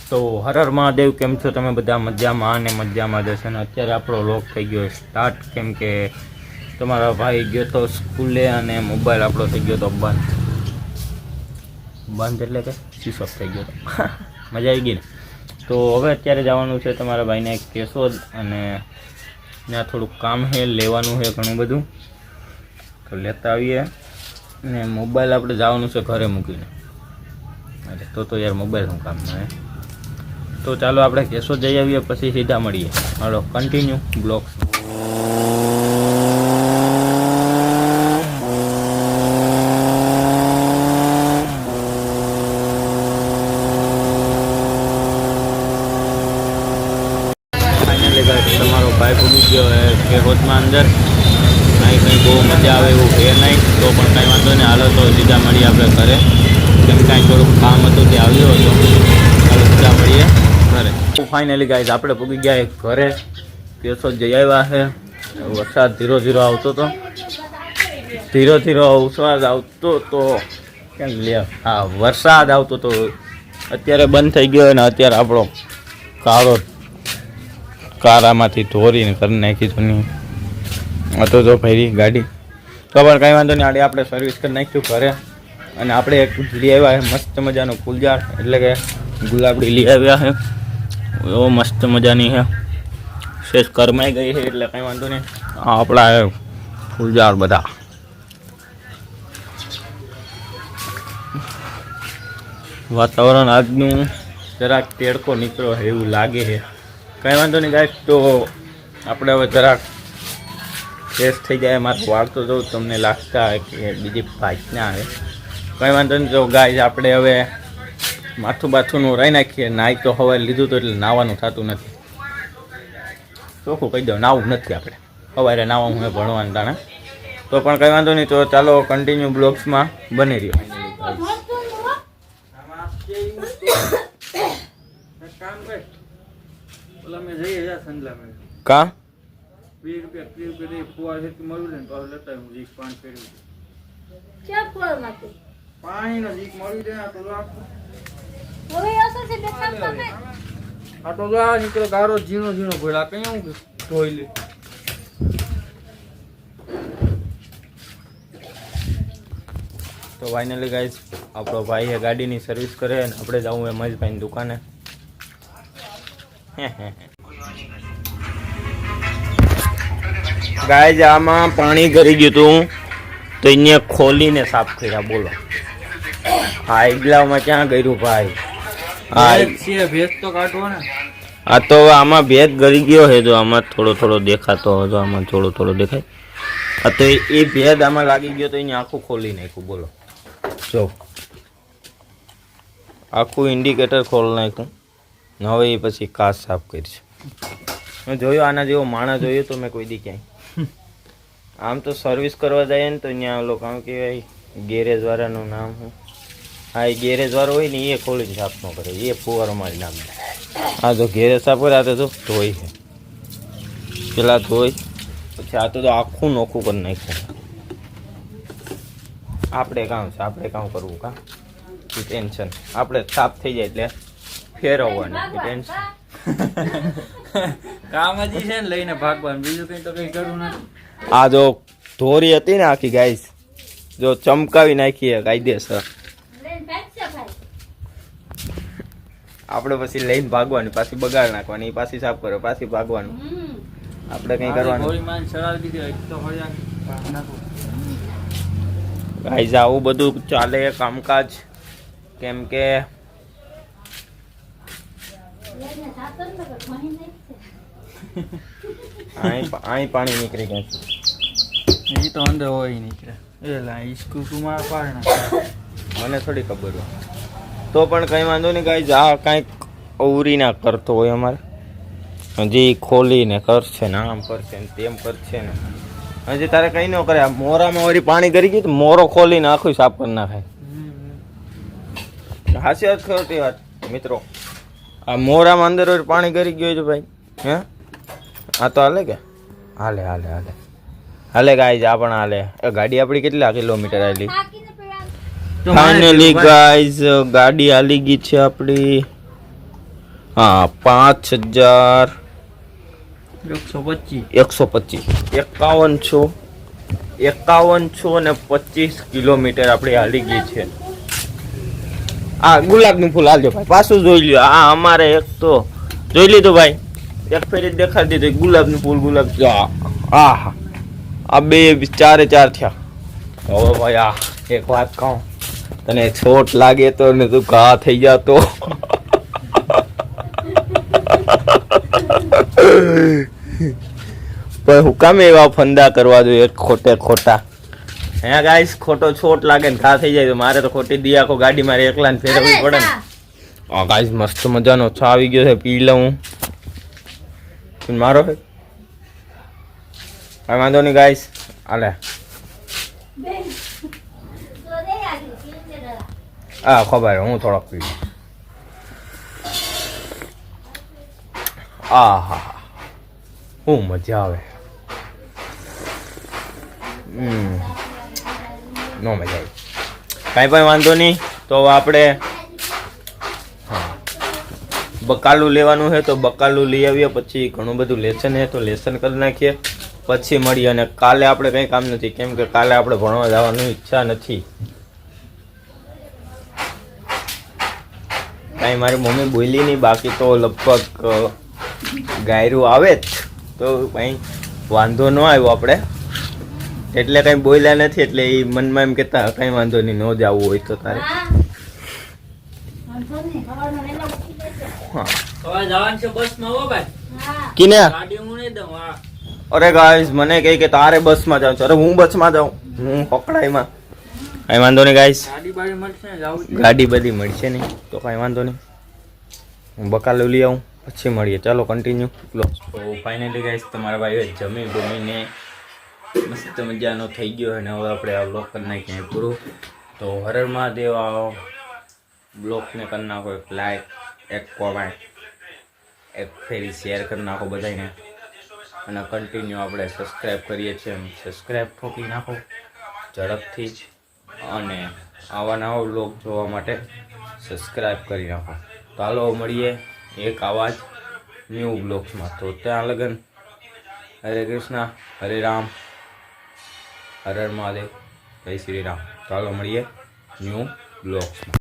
તો હર હર મહાદેવ, કેમ છો તમે બધા? મજામાં અને મજામાં જશે. અને અત્યારે આપણો વ્લોગ થઈ ગયો સ્ટાર્ટ, કેમ કે તમારા ભાઈ ગયો તો સ્કૂલે અને મોબાઈલ આપણો થઈ ગયો તો બંધ એટલે કે સ્વિચ ઓફ થઈ ગયો તો મજા આવી ગઈ ને. તો હવે અત્યારે જવાનું છે તમારા ભાઈને કેશોદ, અને ત્યાં થોડુંક કામ છે, લેવાનું છે ઘણું બધું, તો લેતા આવીએ. ને મોબાઈલ આપણે જવાનું છે ઘરે મૂકીને. અરે તો યાર મોબાઈલ શું કામ છે? તો ચાલો આપણે કેશોદ જઈ આવીએ, પછી સીધા મળીએ. હાલો કન્ટિન્યુ બ્લોગ્સ. તમારો ભાઈ પૂરી ગયો કેશોદમાં અંદર. અહીં કંઈ બહુ મજા આવે એવું છે નહીં, તો પણ કાંઈ વાંધો નહીં. હાલો તો સીધા મળીએ આપણે ઘરે, કેમ કાંઈ થોડુંક કામ હતું તે આવ્યો હતો. ચાલો સીધા મળીએ ઘરે. ફાઇનલી ગાઈઝ આપણે પૂગી ગયા ઘરે. કેશોદ જઈ આવ્યા છે. વરસાદ ધીરો ધીરો આવતો હતો, વરસાદ આવતો તો કેમ લે, હા વરસાદ આવતો તો અત્યારે બંધ થઈ ગયો. અને અત્યારે આપણો કારામાંથી ધોરીને કરી નાખી તો નહીં હતો તો ફરી ગાડી. તો પણ કંઈ વાંધો નહીં, આડી આપણે સર્વિસ કરી નાખ્યું ઘરે. અને આપણે એક લઈ આવ્યા છે મસ્ત મજાનું ફૂલઝાડ, એટલે કે ગુલાબડી લઈ આવ્યા છે. એવો મસ્ત મજાની છે, શેષ કરમાઈ ગઈ છે એટલે કંઈ વાંધો નહીં. આપણા ફૂલઝાડ બધા વાતાવરણ આજનું જરાક તેડકો નીકળ્યો છે એવું લાગે છે. કંઈ વાંધો નહીં ગાઈસ, તો આપણે હવે જરાક ફ્રેશ થઈ જાય. મારું વાળતો જવું તમને લાગતા હોય કે બીજી ભાઈ ના આવે. કંઈ વાંધો નહીં. તો ગાઈસ આપણે હવે માથું બાથુંનું રહી નાખીએ. નાહી તો હવે લીધું તો એટલે નાહવાનું થતું નથી. ચોખ્ખું કહી દઉં, નાવું નથી આપણે. સવારે નાવા હું ભણવાનું તાણે. તો પણ કંઈ વાંધો નહીં. તો ચાલો કન્ટિન્યુ બ્લોગ્સમાં બની રહ્યો. કા 20 રૂપિયા ફુવા છે મળ્યું ને તો લેતા હું જીક પાણી ફેરવી ક્યાં ફુવા માંથી પાણીનો જીક મળી જાય તો હવે અસર છે દેખાવ તમે આ તો આ નીકળે ગારો ઝીણો ભોળા કઈ હું ધોઈ લે. તો ફાઇનલી ગાઈઝ આપણો ભાઈ એ ગાડીની સર્વિસ કરે અને આપણે જવું એ મહેશભાઈની દુકાને. ગાઈઝ આમાં પાણી ગરી ગયું હતું, તો અહીંયા ખોલીને સાફ કર્યા. બોલો આ igલામાં ક્યાં ગયું ભાઈ? ભેજ તો કાઢવો ને. આ તો આમાં ભેદ ગરી ગયો છે, જો આમાં થોડો દેખાતો હોય, તો આમાં થોડો દેખાય. આ તો એ ભેદ આમાં લાગી ગયો, તો અહીંયા આખું ખોલી નાખ્યું. બોલો જો આખું ઇન્ડિકેટર ખોલ નાખ્યું. હવે એ પછી કાચ સાફ કરીશ. મેં જોયો આના જેવો માણસ જોયો તો મેં કોઈ દી ક્યાંય. આમ તો સર્વિસ કરવા જાય ને તો અહીંયા લોકો આમ કહેવાય ગેરેજ વાળાનું નામ શું? હા એ ગેરેજ વાળો હોય ને એ ખોલીને સાફ ન કરે, એ ફુવારો મારી નામ. હા જો ગેરેજ સાફ કરે, આ તો ધોઈ છે પેલા ધોઈ, પછી આ તો આખું નોખું કરી નાખ્યું. આપણે કામ કરવું કાં ટેન્શન. આપણે સાફ થઈ જાય એટલે ફેરવવાની ટેન્શન. કામ હજી છે ને લઈને ભાગવાનું, બીજું કઈ તો કઈ કરવું નથી. આ જો ધોરી હતી ને આખી ગાઈસ, જો ચમકાવી નાખીએ કાયદેસર. આપણે પછી લઈને ભાગવાની, પાછી બગાડ નાખવાની, પાછી સાફ કરો, પાછી ભાગવાનું. આપણે કઈ કરવાનું ગાઈસ. આવું બધું ચાલે કામકાજ, કેમ કે અહીં પાણી નીકળી ગયું. એ તો અંદર હોય નીકળે મને થોડી ખબર હોય. તો પણ કંઈ વાંધો નહીં ગાઈસ. આ કાંઈક અવરી ના કરતો હોય અમારે, હજી ખોલીને કરશે ને આમ કરશે ને તેમ કરશે ને. હજી તારે કંઈ ન કરે. આ મોરામાં વળી પાણી કરી ગયું, મોરો ખોલીને આખું સાફ કરી નાખાય. હાસ્ય જ ખોટી વાત મિત્રો. આ મોરામાં અંદર પાણી કરી ગયું છે ભાઈ. હે આ તો હાલે કે હાલે ગાઈઝ. આ પણ હાલે. ગાડી આપણી કેટલા કિલોમીટર આવેલી? ફાઇનલી ગાઈઝ ગાડી હાલી ગઈ છે આપણી હા 5125 51 ને 25 કિલોમીટર આપણે હાલી ગઈ છે. આ ગુલાબનું ફૂલ હાલજો ભાઈ, પાછું જોઈ લ્યો. આ અમારે એક તો જોઈ લીધું ભાઈ, એક ફેરી દેખાડી દીધું ગુલાબનું ફૂલ. ગુલાબ હા, આ બે 4 થયા. હવે ભાઈ આ એક વાત કહું, તને છોટ લાગે તો ને તું ઘા થઈ જાતો. પણ હું કામ એવા ફંદા કરવા જોઈએ ખોટા? હે ગાઈસ, ખોટો છોટ લાગે ને ઘા થઈ જાય તો મારે તો ખોટી દી આખો ગાડી મારે એકલા ને ફેરવવી પડે ને. હા ગાઈસ, મસ્ત મજાનો ચા આવી ગયો છે, પી લઉં. મારો છે કઈ વાંધો નહીં ગાઈસ. હાલે હા ખબર, હું થોડોક પી લઉં. હા, શું મજા આવે. નો મજા આવી. કાંઈ પણ વાંધો નહીં. તો આપણે બકાલું લેવાનું છે તો બકાલું લઈ આવીએ. પછી ઘણું બધું લેસન છે તો લેસન કરી નાખીએ, પછી મળીએ. અને કાલે આપણે કંઈ કામ નથી, કેમ કે કાલે આપણે ભણવા જવાની ઈચ્છા નથી. કાંઈ મારી મમ્મી બોલી નહીં, બાકી તો લગભગ ગાયરું આવે જ તો કંઈ વાંધો ન આવ્યો આપણે, એટલે કંઈ બોલ્યા નથી. એટલે એ મનમાં એમ કહેતા કંઈ વાંધો નહીં, ન જવું હોય તો તારે. કિને અરે ગાઈસ મને કહે કે તારે બસમાં જાવ. અરે હું બસમાં જાઉં, હું પકડાઈમાં. કાંઈ વાંધો નહીં ગાઈસ, ગાડી બધી મળશે નહીં તો કાંઈ વાંધો નહીં. હું બકાલો લઈ આવું, પછી મળીએ. ચાલો કન્ટિન્યુ. તો ફાઇનલી ગાઈસ તમારા ભાઈઓ જમીને મસ્ત મજાનો થઈ ગયો અને હવે આપણે આ બ્લોગ કરી નાખીએ પૂરું. તો હર હર મહાદેવ. આ બ્લોગને કરી નાખો એક લાઈક, એક કોમેન્ટ, એક ફેરી શેર કરી નાખો બધાને. અને કન્ટિન્યુ આપણે સબસ્ક્રાઈબ કરીએ છીએ, સબસ્ક્રાઈબ ઠોકી નાખો ઝડપથી. અને આવા નવા બ્લોગ જોવા માટે સબસ્ક્રાઈબ કરી નાખો. તો હાલો મળીએ એક આવા જ ન્યૂ બ્લોગ્સમાં. તો ત્યાં લગન હરે કૃષ્ણ, હરે રામ, હર હર મહાદેવ, જય શ્રી રામ. ચાલો મળીએ ન્યૂ બ્લોગ્સમાં.